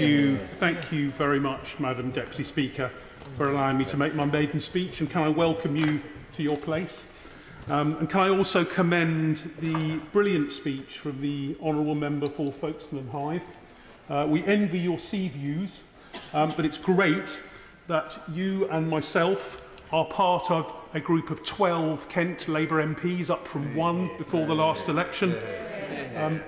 Thank you very much, Madam Deputy Speaker, for allowing me to make my maiden speech, and can I welcome you to your place? And can I also commend the brilliant speech from the Honourable Member for Folkestone and Hythe. We envy your sea views, but it's great that you and myself are part of a group of 12 Kent Labour MPs, up from one before the last election.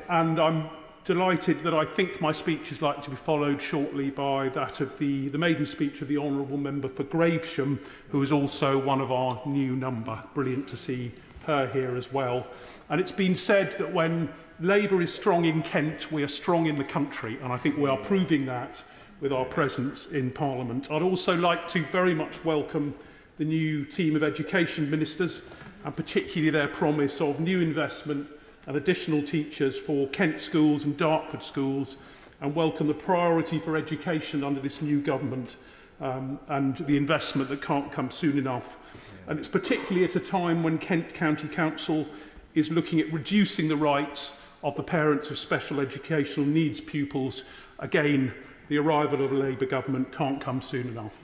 And I'm delighted that I think my speech is likely to be followed shortly by that of the maiden speech of the Honourable Member for Gravesham, who is also one of our new number. Brilliant to see her here as well. And it's been said that when Labour is strong in Kent, we are strong in the country, and I think we are proving that with our presence in Parliament. I'd also like to very much welcome the new team of education ministers, and particularly their promise of new investment and additional teachers for Kent schools and Dartford schools, and welcome the priority for education under this new government and the investment that can't come soon enough. And it's particularly at a time when Kent County Council is looking at reducing the rights of the parents of special educational needs pupils. Again, the arrival of a Labour government can't come soon enough.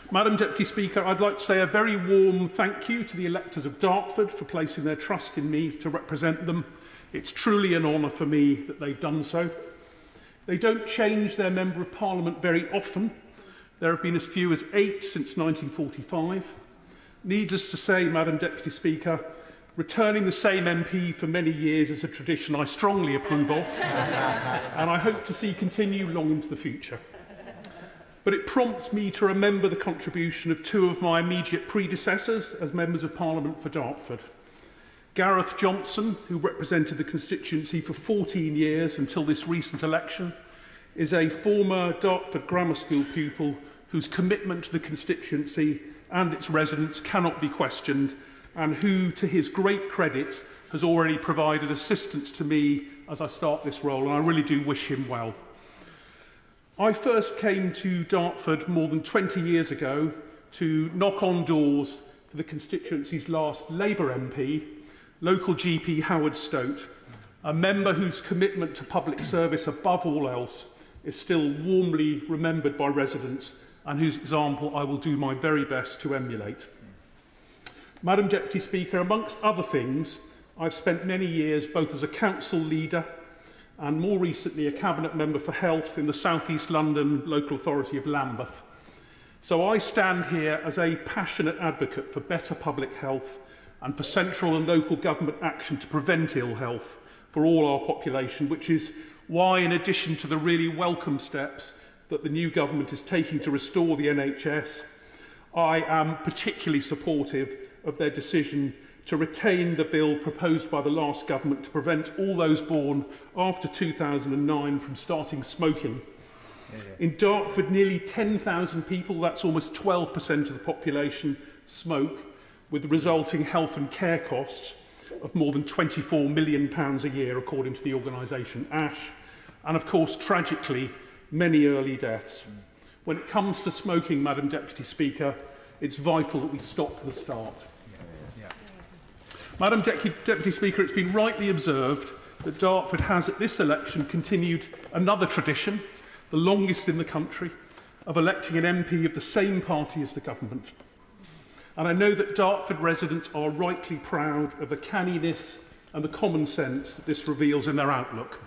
Madam Deputy Speaker, I'd like to say a very warm thank you to the electors of Dartford for placing their trust in me to represent them. It's truly an honour for me that they've done so. They don't change their Member of Parliament very often. There have been as few as 8 since 1945. Needless to say, Madam Deputy Speaker, returning the same MP for many years is a tradition I strongly approve of, and I hope to see continue long into the future. But it prompts me to remember the contribution of two of my immediate predecessors as Members of Parliament for Dartford. Gareth Johnson, who represented the constituency for 14 years until this recent election, is a former Dartford Grammar School pupil whose commitment to the constituency and its residents cannot be questioned, and who, to his great credit, has already provided assistance to me as I start this role, and I really do wish him well. I first came to Dartford more than 20 years ago to knock on doors for the constituency's last Labour MP, local GP Howard Stote, a member whose commitment to public service above all else is still warmly remembered by residents, and whose example I will do my very best to emulate. Madam Deputy Speaker, amongst other things, I've spent many years both as a council leader and more recently a Cabinet Member for Health in the South East London local authority of Lambeth. So I stand here as a passionate advocate for better public health and for central and local government action to prevent ill health for all our population, which is why, in addition to the really welcome steps that the new government is taking to restore the NHS, I am particularly supportive of their decision to retain the bill proposed by the last government to prevent all those born after 2009 from starting smoking. In Dartford, nearly 10,000 people, that's almost 12% of the population, smoke, with the resulting health and care costs of more than £24 million a year, according to the organisation ASH, and of course, tragically, many early deaths. When it comes to smoking, Madam Deputy Speaker, it's vital that we stop the start. Madam Deputy Speaker, it's been rightly observed that Dartford has at this election continued another tradition, the longest in the country, of electing an MP of the same party as the government. And I know that Dartford residents are rightly proud of the canniness and the common sense that this reveals in their outlook.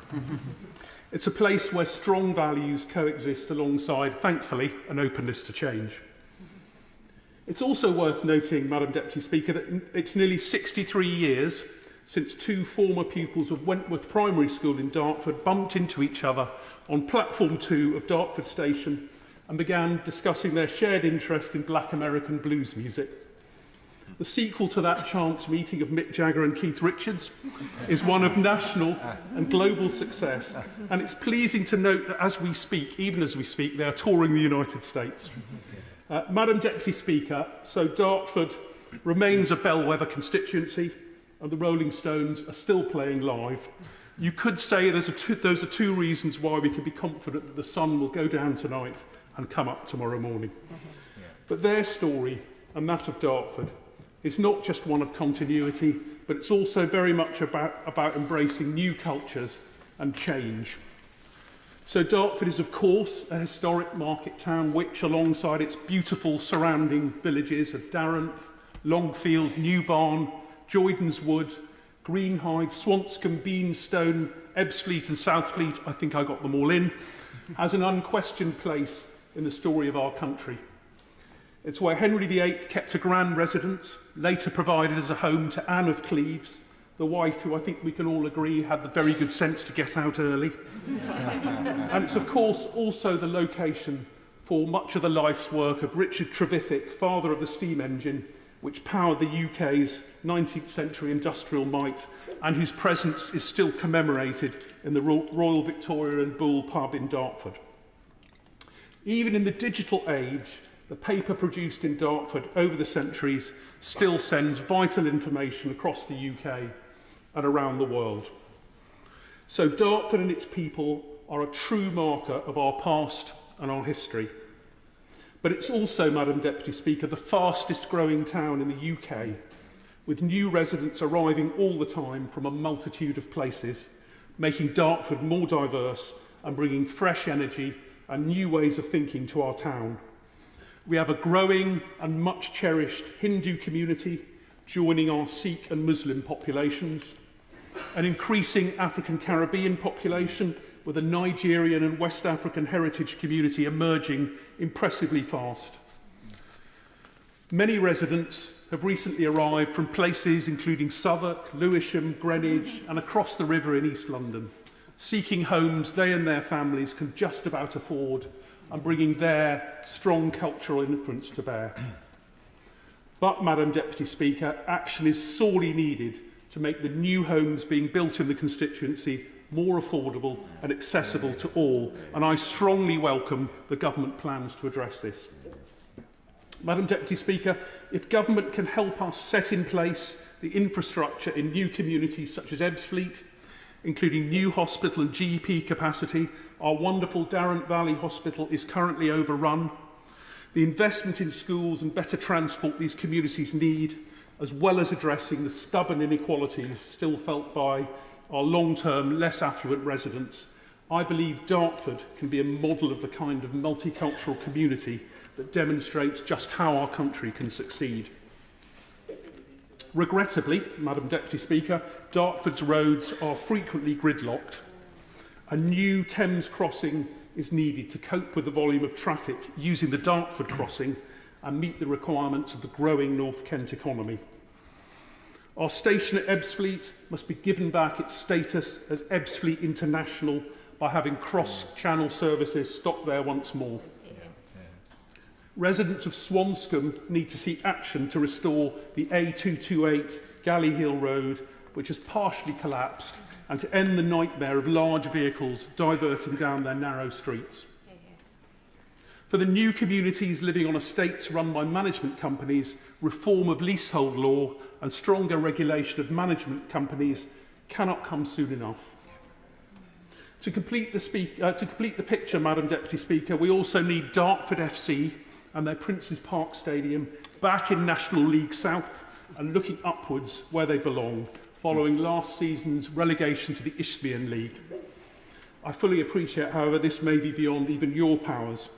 It's a place where strong values coexist alongside, thankfully, an openness to change. It's also worth noting, Madam Deputy Speaker, that it's nearly 63 years since two former pupils of Wentworth Primary School in Dartford bumped into each other on platform 2 of Dartford Station and began discussing their shared interest in Black American blues music. The sequel to that chance meeting of Mick Jagger and Keith Richards is one of national and global success, and it's pleasing to note that as we speak, even as we speak, they are touring the United States. Madam Deputy Speaker, so Dartford remains a bellwether constituency and the Rolling Stones are still playing live. You could say those are two reasons why we can be confident that the sun will go down tonight and come up tomorrow morning. But their story, and that of Dartford, is not just one of continuity, but it's also very much about embracing new cultures and change. So Dartford is, of course, a historic market town which, alongside its beautiful surrounding villages of Dartford, Longfield, Newbarn, Joydens Wood, Greenhithe, Swanscombe, Beanstone, Ebbsfleet and Southfleet, I think I got them all in, has an unquestioned place in the story of our country. It's where Henry VIII kept a grand residence, later provided as a home to Anne of Cleves, the wife who I think we can all agree had the very good sense to get out early. And it's of course also the location for much of the life's work of Richard Trevithick, father of the steam engine, which powered the UK's 19th century industrial might and whose presence is still commemorated in the Royal Victoria and Bull pub in Dartford. Even in the digital age, the paper produced in Dartford over the centuries still sends vital information across the UK and around the world. So Dartford and its people are a true marker of our past and our history. But it's also, Madam Deputy Speaker, the fastest growing town in the UK, with new residents arriving all the time from a multitude of places, making Dartford more diverse and bringing fresh energy and new ways of thinking to our town. We have a growing and much cherished Hindu community joining our Sikh and Muslim populations, an increasing African Caribbean population with a Nigerian and West African heritage community emerging impressively fast. Many residents have recently arrived from places including Southwark, Lewisham, Greenwich and across the river in East London, seeking homes they and their families can just about afford and bringing their strong cultural influence to bear. But, Madam Deputy Speaker, action is sorely needed to make the new homes being built in the constituency more affordable and accessible to all, and I strongly welcome the government plans to address this. Madam Deputy Speaker, if government can help us set in place the infrastructure in new communities such as Ebbsfleet, including new hospital and GP capacity, our wonderful Darren Valley Hospital is currently overrun. The investment in schools and better transport these communities need, as well as addressing the stubborn inequalities still felt by our long-term, less affluent residents, I believe Dartford can be a model of the kind of multicultural community that demonstrates just how our country can succeed. Regrettably, Madam Deputy Speaker, Dartford's roads are frequently gridlocked. A new Thames crossing is needed to cope with the volume of traffic using the Dartford crossing and meet the requirements of the growing North Kent economy. Our station at Ebbsfleet must be given back its status as Ebbsfleet International by having cross-channel services stop there once more. Residents of Swanscombe need to see action to restore the A228 Galley Hill Road, which has partially collapsed, and to end the nightmare of large vehicles diverting down their narrow streets. For the new communities living on estates run by management companies, reform of leasehold law and stronger regulation of management companies cannot come soon enough. To complete the picture, Madam Deputy Speaker, we also need Dartford FC and their Princes Park Stadium back in National League South and looking upwards where they belong, following last season's relegation to the Isthmian League. I fully appreciate, however, this may be beyond even your powers.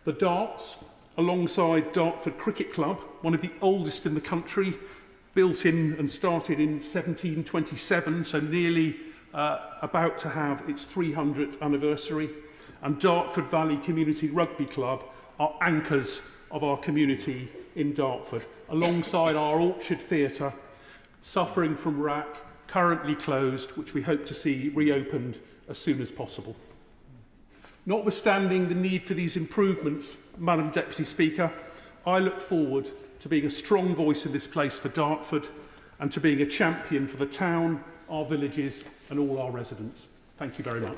The Darts, alongside Dartford Cricket Club, one of the oldest in the country, built in and started in 1727, so nearly about to have its 300th anniversary, and Dartford Valley Community Rugby Club are anchors of our community in Dartford, alongside our Orchard Theatre, suffering from rack, currently closed, which we hope to see reopened as soon as possible. Notwithstanding the need for these improvements, Madam Deputy Speaker, I look forward to being a strong voice in this place for Dartford and to being a champion for the town, our villages and all our residents. Thank you very much.